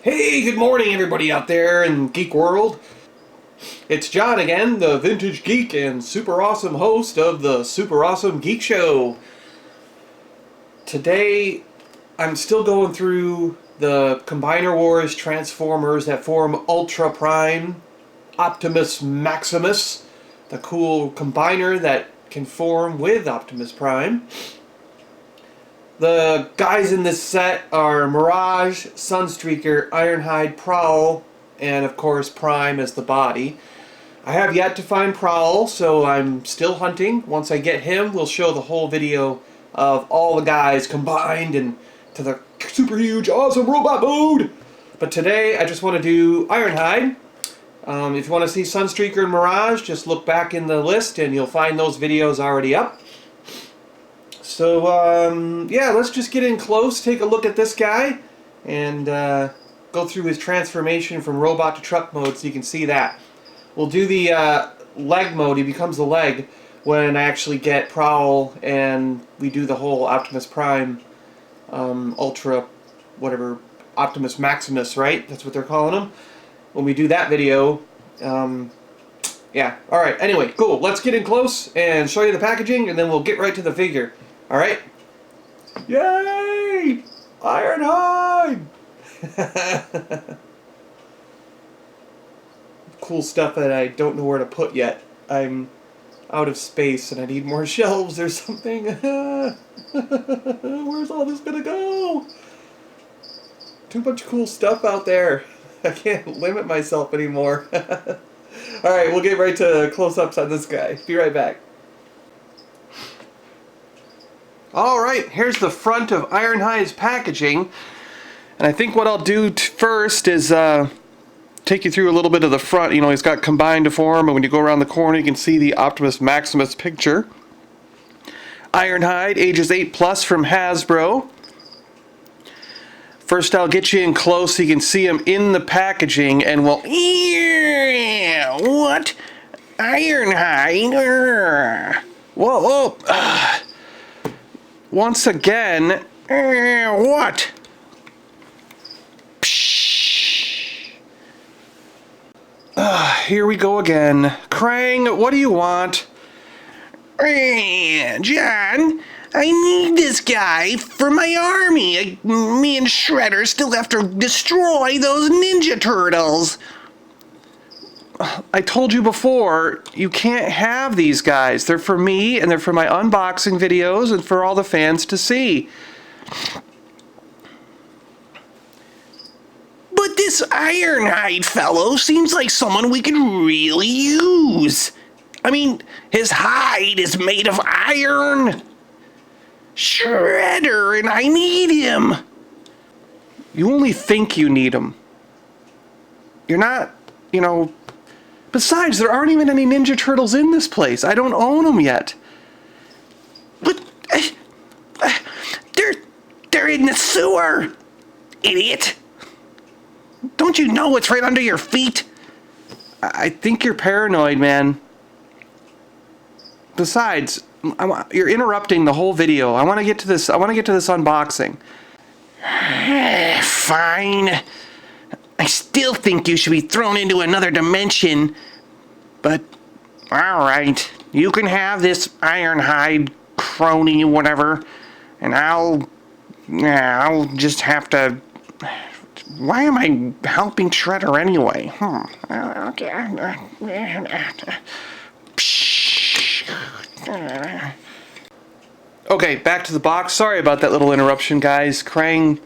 Hey, good morning everybody out there in Geek World. It's John again, the Vintage Geek and super awesome host of the Super Awesome Geek Show. Today, I'm still going through the Combiner Wars Transformers that form Ultra Prime, Optimus Maximus, the cool combiner that can form with Optimus Prime. The guys in this set are Mirage, Sunstreaker, Ironhide, Prowl, and of course Prime as the body. I have yet to find Prowl, so I'm still hunting. Once I get him, we'll show the whole video of all the guys combined and to the super huge awesome robot mode. But today I just want to do Ironhide. If you want to see Sunstreaker and Mirage, just look back in the list and you'll find those videos already up. So, yeah, let's just get in close, take a look at this guy, and go through his transformation from robot to truck mode so you can see that. We'll do the leg mode, he becomes the leg, when I actually get Prowl and we do the whole Optimus Prime, Ultra, whatever, Optimus Maximus, right? That's what they're calling him. When we do that video, yeah, alright, anyway, cool. Let's get in close and show you the packaging, and then we'll get right to the figure. Alright? Yay! Ironhide! Cool stuff that I don't know where to put yet. I'm out of space and I need more shelves or something. Where's all this gonna go? Too much cool stuff out there. I can't limit myself anymore. Alright, we'll get right to close-ups on this guy. Be right back. Alright, here's the front of Ironhide's packaging. And I think what I'll do first is take you through a little bit of the front. You know, he's got combined to form, and when you go around the corner you can see the Optimus Maximus picture. Ironhide, ages 8+ from Hasbro. First I'll get you in close so you can see him in the packaging, and we'll... Yeah, what? Ironhide? Whoa, whoa. Once again, what? Here we go again. Krang, what do you want? John, I need this guy for my army. Me and Shredder still have to destroy those Ninja Turtles. I told you before, you can't have these guys. They're for me, and they're for my unboxing videos, and for all the fans to see. But this Ironhide fellow seems like someone we could really use. I mean, his hide is made of iron. Shredder, and I need him. You only think you need him. You're not, you know... Besides, there aren't even any Ninja Turtles in this place. I don't own them yet. But they're in the sewer, idiot. Don't you know it's right under your feet? I think you're paranoid, man. Besides, you're interrupting the whole video. I want to get to this. I want to get to this unboxing. Fine. I still think you should be thrown into another dimension. But, alright. You can have this Ironhide crony, whatever. And I'll just have to... Why am I helping Shredder anyway? Okay, back to the box. Sorry about that little interruption, guys. Krang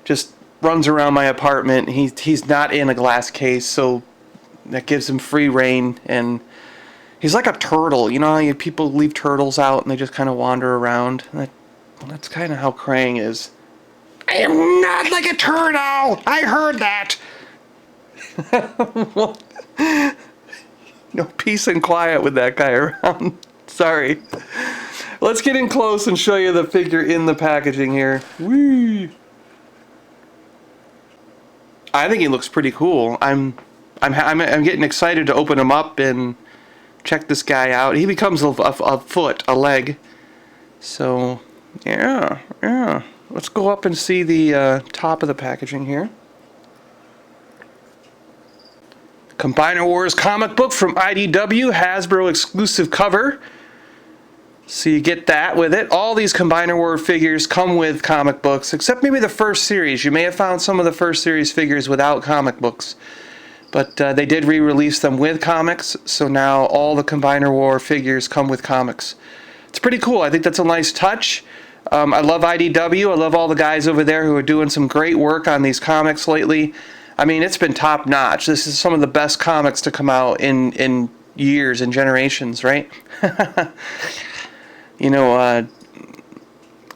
just runs around my apartment. He's not in a glass case, so that gives him free reign, and he's like a turtle. You know how people leave turtles out and they just kind of wander around? That's kind of how Krang is. I am not like a turtle! I heard that! No peace and quiet with that guy around. Sorry. Let's get in close and show you the figure in the packaging here. Whee! I think he looks pretty cool. I'm getting excited to open him up and check this guy out. He becomes a foot, a leg. So, yeah. Let's go up and see the top of the packaging here. Combiner Wars comic book from IDW, Hasbro exclusive cover. So you get that with it. All these Combiner War figures come with comic books, except maybe the first series. You may have found some of the first series figures without comic books. But they did re-release them with comics, so now all the Combiner War figures come with comics. It's pretty cool. I think that's a nice touch. I love IDW. I love all the guys over there who are doing some great work on these comics lately. I mean, it's been top-notch. This is some of the best comics to come out in years and generations, right? You know,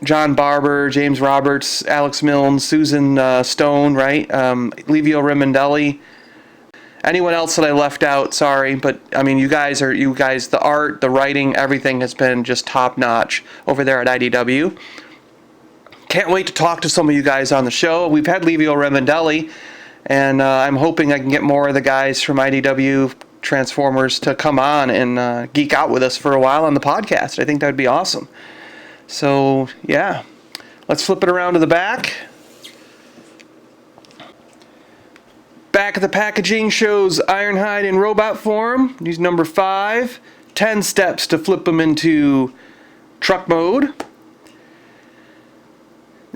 John Barber, James Roberts, Alex Milne, Susan Stone, right? Livio Remondelli. Anyone else that I left out, sorry, but I mean, you guys, the art, the writing, everything has been just top-notch over there at IDW. Can't wait to talk to some of you guys on the show. We've had Livio Remondelli, and I'm hoping I can get more of the guys from IDW Transformers to come on and geek out with us for a while on the podcast. I think that would be awesome. So, yeah. Let's flip it around to the back. Back of the packaging shows Ironhide in robot form. He's number 5. 10 steps to flip him into truck mode.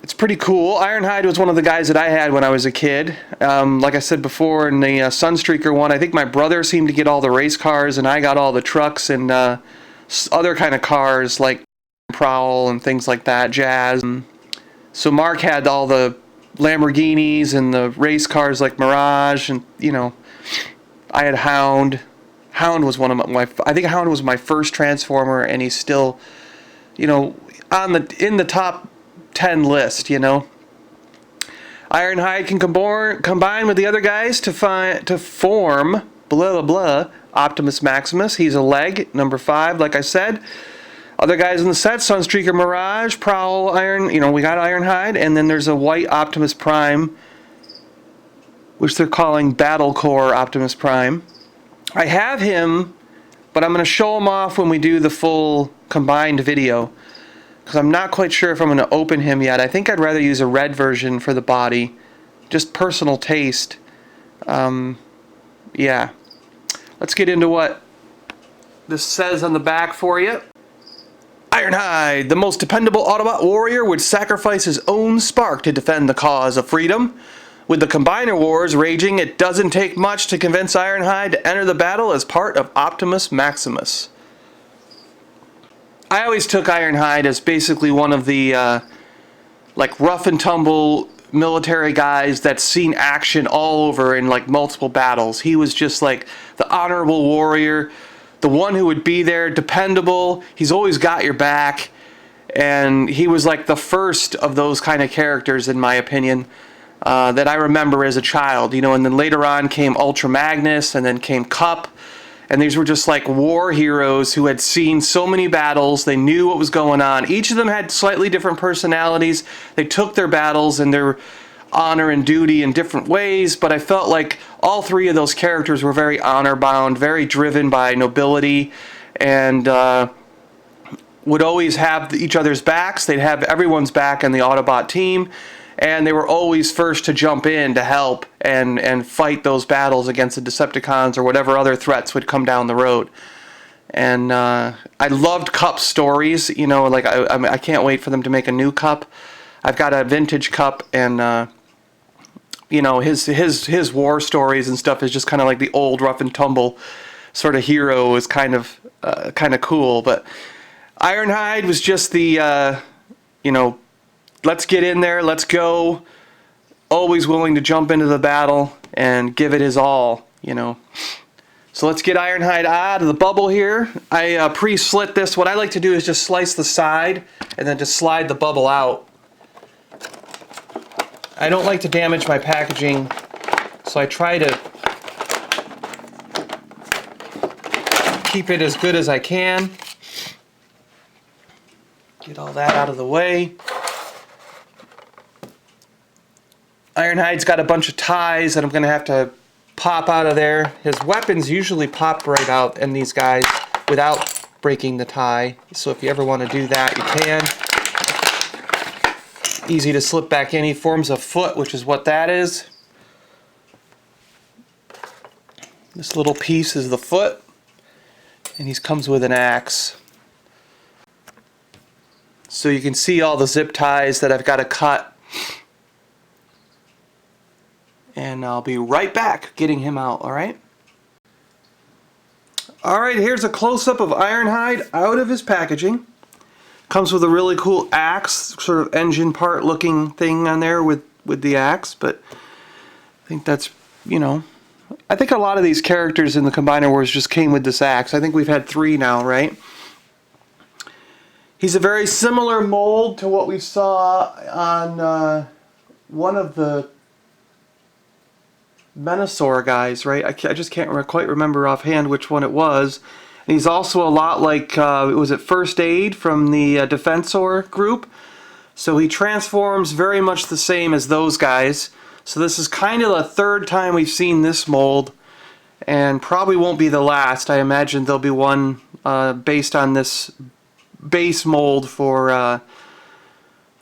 It's pretty cool. Ironhide was one of the guys that I had when I was a kid. Like I said before, in the Sunstreaker one, I think my brother seemed to get all the race cars, and I got all the trucks and other kind of cars like Prowl and things like that, Jazz. So Mark had all the Lamborghinis and the race cars like Mirage, and you know, I had Hound. Hound was one of I think Hound was my first Transformer, and he's still, you know, in the top 10 list, you know. Ironhide can combine with the other guys to form blah blah blah Optimus Maximus. He's a leg, number 5, like I said. Other guys in the set, Sunstreaker, Mirage, Prowl, we got Ironhide, and then there's a white Optimus Prime, which they're calling Battle Core Optimus Prime. I have him, but I'm going to show him off when we do the full combined video, because I'm not quite sure if I'm going to open him yet. I think I'd rather use a red version for the body, just personal taste. Yeah. Let's get into what this says on the back for you. Ironhide, the most dependable Autobot warrior, would sacrifice his own spark to defend the cause of freedom. With the Combiner Wars raging, it doesn't take much to convince Ironhide to enter the battle as part of Optimus Maximus. I always took Ironhide as basically one of the like rough and tumble military guys that's seen action all over in like multiple battles. He was just like the honorable warrior, the one who would be there, dependable. He's always got your back, and he was like the first of those kind of characters, in my opinion, that I remember as a child. You know, and then later on came Ultra Magnus, and then came Cup, and these were just like war heroes who had seen so many battles. They knew what was going on. Each of them had slightly different personalities. They took their battles and their honor and duty in different ways, but I felt like all 3 of those characters were very honor-bound, very driven by nobility, and would always have each other's backs. They'd have everyone's back in the Autobot team, and they were always first to jump in to help and fight those battles against the Decepticons or whatever other threats would come down the road. And I loved Cup's stories. You know, like I can't wait for them to make a new Cup. I've got a vintage Cup, and you know, his war stories and stuff is just kind of like the old rough and tumble sort of hero is kind of cool. But Ironhide was just the you know, let's get in there, let's go. Always willing to jump into the battle and give it his all, you know. So let's get Ironhide out of the bubble here. I pre-slit this. What I like to do is just slice the side and then just slide the bubble out. I don't like to damage my packaging, so I try to keep it as good as I can. Get all that out of the way. Ironhide's got a bunch of ties that I'm going to have to pop out of there. His weapons usually pop right out in these guys without breaking the tie. So if you ever want to do that, you can. Easy to slip back in. He forms a foot, which is what that is. This little piece is the foot, and he comes with an axe. So you can see all the zip ties that I've got to cut. And I'll be right back getting him out, alright? Alright, here's a close-up of Ironhide out of his packaging. Comes with a really cool axe, sort of engine part looking thing on there with the axe, but I think that's, you know, I think a lot of these characters in the Combiner Wars just came with this axe. I think we've had 3 now, right? He's a very similar mold to what we saw on one of the Venusaur guys, right? I just can't quite remember offhand which one it was. And he's also a lot like, was it First Aid from the Defensor group? So he transforms very much the same as those guys. So this is kind of the 3rd time we've seen this mold, and probably won't be the last. I imagine there'll be one based on this base mold for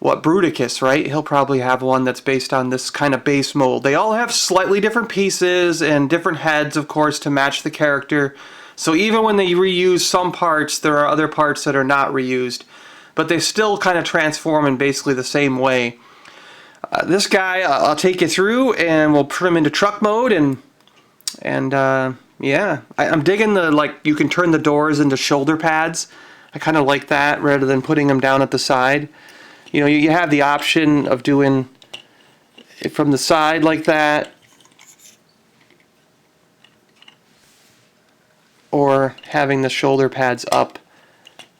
Bruticus, right? He'll probably have one that's based on this kind of base mold. They all have slightly different pieces and different heads, of course, to match the character. So even when they reuse some parts, there are other parts that are not reused. But they still kind of transform in basically the same way. This guy, I'll take you through, and we'll put him into truck mode, and yeah. I'm digging the, like, you can turn the doors into shoulder pads. I kind of like that, rather than putting them down at the side. You know, you have the option of doing it from the side like that, or having the shoulder pads up,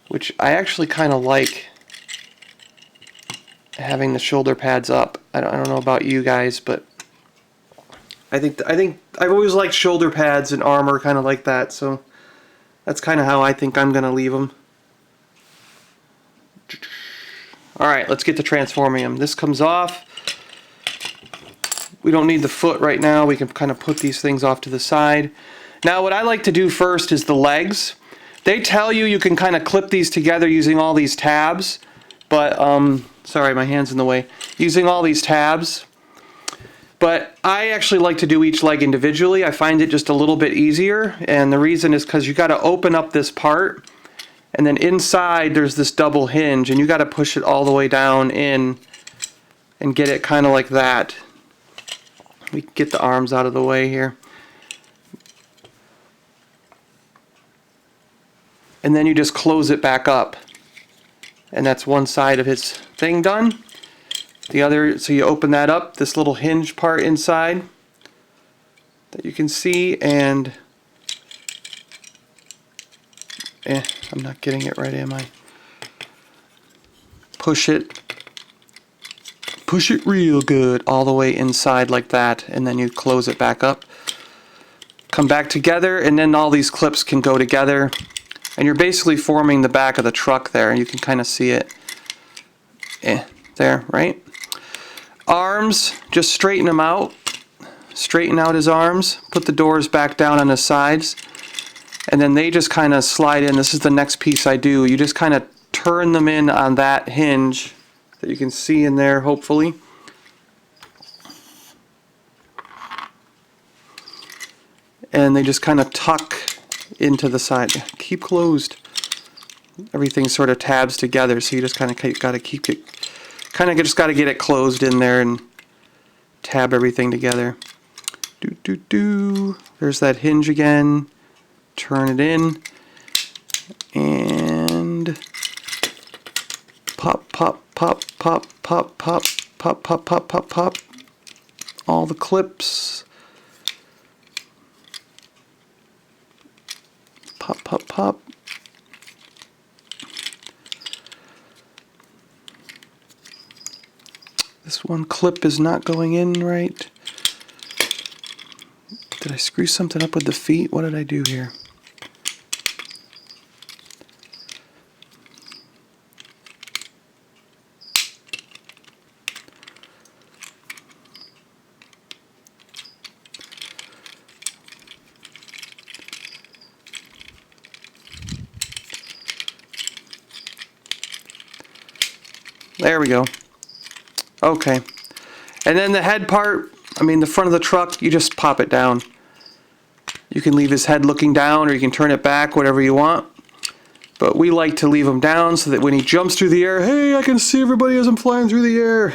which I actually kind of like having the shoulder pads up. I don't know about you guys, but I think I've always liked shoulder pads and armor kind of like that, so that's kind of how I think I'm going to leave them. Alright, let's get to transforming him. This comes off. We don't need the foot right now. We can kind of put these things off to the side. Now what I like to do first is the legs. They tell you can kind of clip these together using all these tabs, but sorry, my hand's in the way. Using all these tabs. But I actually like to do each leg individually. I find it just a little bit easier, and the reason is because you got to open up this part, and then inside there's this double hinge, and you got to push it all the way down in and get it kind of like that. We can get the arms out of the way here. And then you just close it back up. And that's one side of his thing done. The other, so you open that up, this little hinge part inside that you can see, and I'm not getting it right, am I? Push it real good all the way inside like that, and then you close it back up. Come back together, and then all these clips can go together. And you're basically forming the back of the truck there. You can kind of see it. There, right? Arms, just straighten them out. Straighten out his arms. Put the doors back down on the sides. And then they just kind of slide in. This is the next piece I do. You just kind of turn them in on that hinge that you can see in there, hopefully. And they just kind of tuck into the side. Keep closed. Everything sort of tabs together, so you just kind of got to keep it, kind of just got to get it closed in there and tab everything together. There's that hinge again. Turn it in and pop, pop, pop, pop, pop, pop, pop, pop, pop, pop, pop. All the clips. Pop, pop, pop. This one clip is not going in right. Did I screw something up with the feet? What did I do here? There we go. Okay. And then the head part, I mean the front of the truck, you just pop it down. You can leave his head looking down, or you can turn it back, whatever you want. But we like to leave him down so that when he jumps through the air, hey, I can see everybody as I'm flying through the air.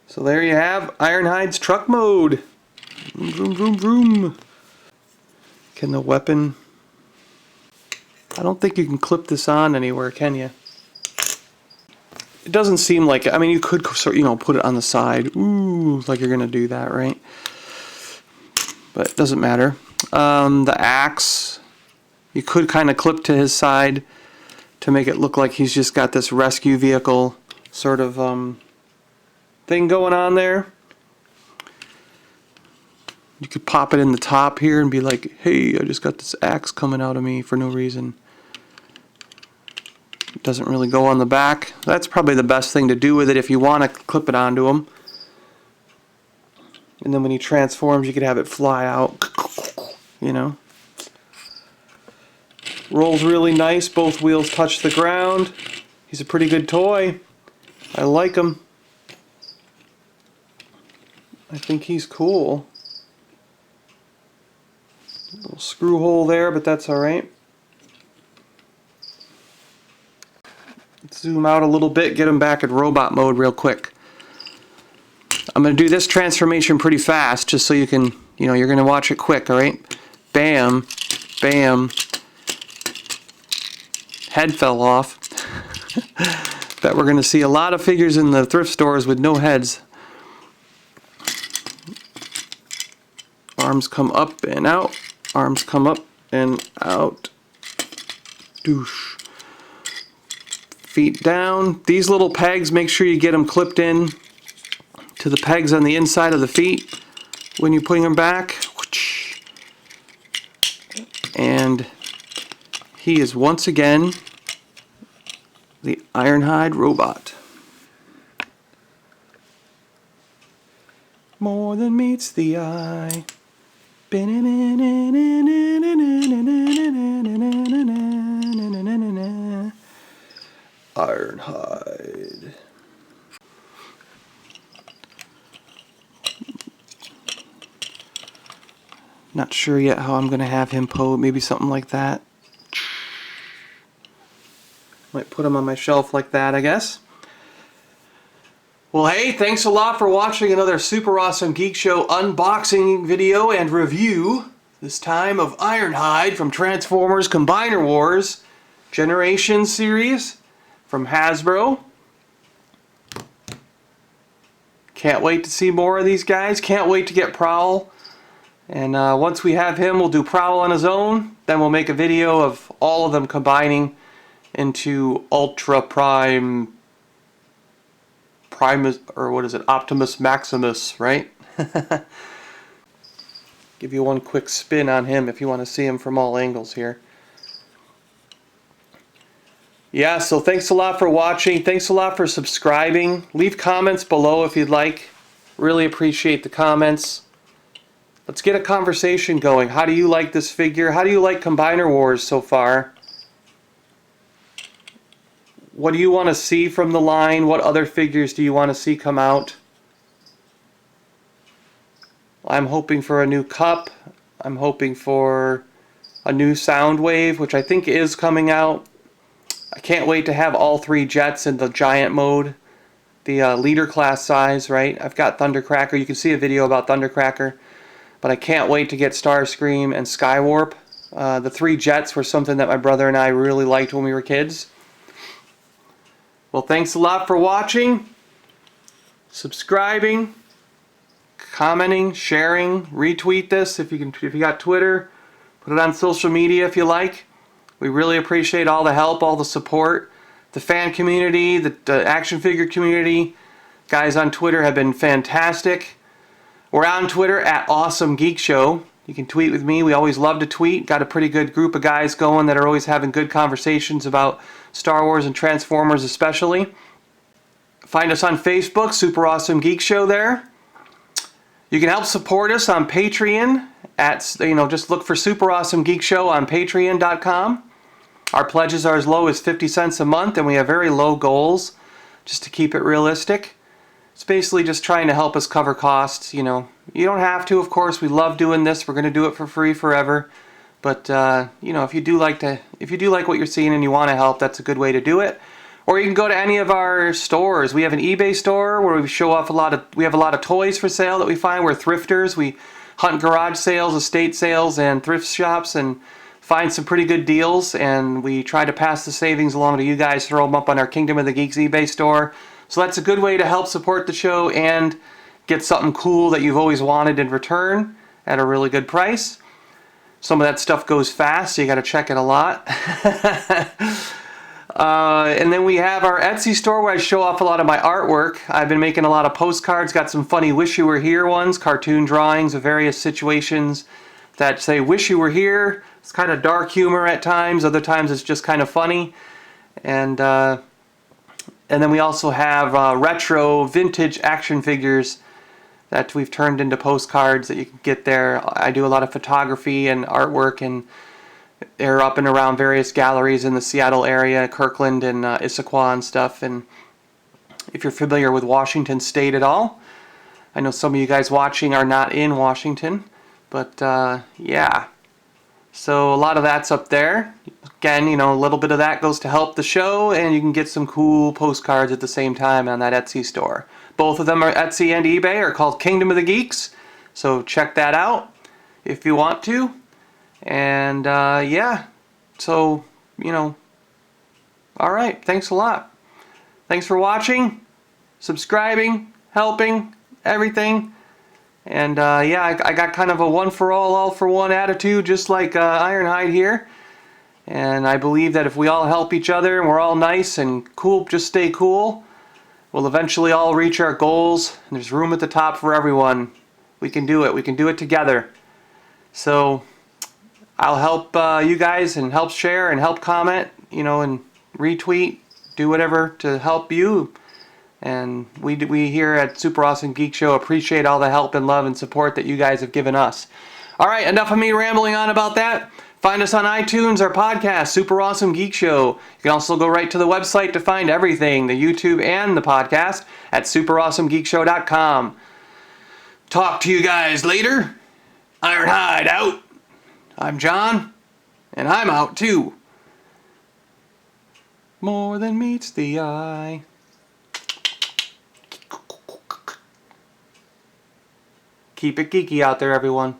So there you have Ironhide's truck mode. Vroom, vroom, vroom, vroom. Can the weapon... I don't think you can clip this on anywhere, can you? It doesn't seem like it. I mean, you could, you know, put it on the side. Ooh, like you're going to do that, right? But it doesn't matter. The axe, you could kind of clip to his side to make it look like he's just got this rescue vehicle sort of thing going on there. You could pop it in the top here and be like, hey, I just got this axe coming out of me for no reason. It doesn't really go on the back. That's probably the best thing to do with it if you want to clip it onto him. And then when he transforms, you could have it fly out, you know. Rolls really nice. Both wheels touch the ground. He's a pretty good toy. I like him. I think he's cool. Little screw hole there, but that's alright. Let's zoom out a little bit, get him back in robot mode real quick. I'm going to do this transformation pretty fast, just so you can, you know, you're going to watch it quick, alright? Bam, bam. Head fell off. Bet we're going to see a lot of figures in the thrift stores with no heads. Arms come up and out. Arms come up and out. Douche. Feet down. These little pegs, make sure you get them clipped in to the pegs on the inside of the feet when you're putting them back. And he is once again the Ironhide robot. More than meets the eye. Ironhide. Not sure yet how I'm going to have him pose. Maybe something like that. Might put him on my shelf like that, I guess. Well, hey, thanks a lot for watching another Super Awesome Geek Show unboxing video and review. This time of Ironhide from Transformers Combiner Wars Generations series from Hasbro. Can't wait to see more of these guys. Can't wait to get Prowl. And once we have him, we'll do Prowl on his own. Then we'll make a video of all of them combining into Ultra Prime... or what is it? Optimus Maximus, right? Give you one quick spin on him if you want to see him from all angles here. Yeah, so thanks a lot for watching. Thanks a lot for subscribing. Leave comments below if you'd like. Really appreciate the comments. Let's get a conversation going. How do you like this figure? How do you like Combiner Wars so far? What do you want to see from the line? What other figures do you want to see come out? I'm hoping for a new Cup. I'm hoping for a new Soundwave, which I think is coming out. I can't wait to have all three jets in the giant mode. The leader class size, right? I've got Thundercracker. You can see a video about Thundercracker. But I can't wait to get Starscream and Skywarp. The three jets were something that my brother and I really liked when we were kids. Well, thanks a lot for watching, subscribing, commenting, sharing, retweet this if you got Twitter, put it on social media if you like. We really appreciate all the help, all the support. The fan community, the action figure community, guys on Twitter have been fantastic. We're on Twitter at @AwesomeGeekShow. You can tweet with me. We always love to tweet. Got a pretty good group of guys going that are always having good conversations about Star Wars and Transformers especially. Find us on Facebook, Super Awesome Geek Show there. You can help support us on Patreon at, just look for Super Awesome Geek Show on patreon.com. Our pledges are as low as 50 cents a month, and we have very low goals, just to keep it realistic. It's basically just trying to help us cover costs, you know. You don't have to, of course. We love doing this. We're going to do it for free forever. But you know, if you do like what you're seeing and you want to help, that's a good way to do it. Or you can go to any of our stores. We have an eBay store where we have a lot of toys for sale that we find. We're thrifters. We hunt garage sales, estate sales, and thrift shops and find some pretty good deals, and we try to pass the savings along to you guys, throw them up on our Kingdom of the Geeks eBay store. So that's a good way to help support the show and get something cool that you've always wanted in return at a really good price. Some of that stuff goes fast, so you got to check it a lot. And then we have our Etsy store where I show off a lot of my artwork. I've been making a lot of postcards, got some funny Wish You Were Here ones, cartoon drawings of various situations that say Wish You Were Here. It's kind of dark humor at times, other times it's just kind of funny. And then we also have retro vintage action figures that we've turned into postcards that you can get there. I do a lot of photography and artwork, and they're up and around various galleries in the Seattle area, Kirkland and Issaquah and stuff. And if you're familiar with Washington State at all, I know some of you guys watching are not in Washington, but yeah. So a lot of that's up there. Again, you know, a little bit of that goes to help the show, and you can get some cool postcards at the same time on that Etsy store. Both of them are Etsy and eBay, are called Kingdom of the Geeks. So check that out if you want to. And yeah, so, you know, alright, thanks a lot. Thanks for watching, subscribing, helping, everything. And yeah, I got kind of a one-for-all, all-for-one attitude, just like Ironhide here. And I believe that if we all help each other and we're all nice and cool, just stay cool, we'll eventually all reach our goals. And there's room at the top for everyone. We can do it. We can do it together. So I'll help you guys and help share and help comment, you know, and retweet, do whatever to help you. And we here at Super Awesome Geek Show appreciate all the help and love and support that you guys have given us. All right, enough of me rambling on about that. Find us on iTunes, our podcast, Super Awesome Geek Show. You can also go right to the website to find everything, the YouTube and the podcast, at SuperAwesomeGeekShow.com. Talk to you guys later. Ironhide out. I'm John, and I'm out too. More than meets the eye. Keep it geeky out there, everyone.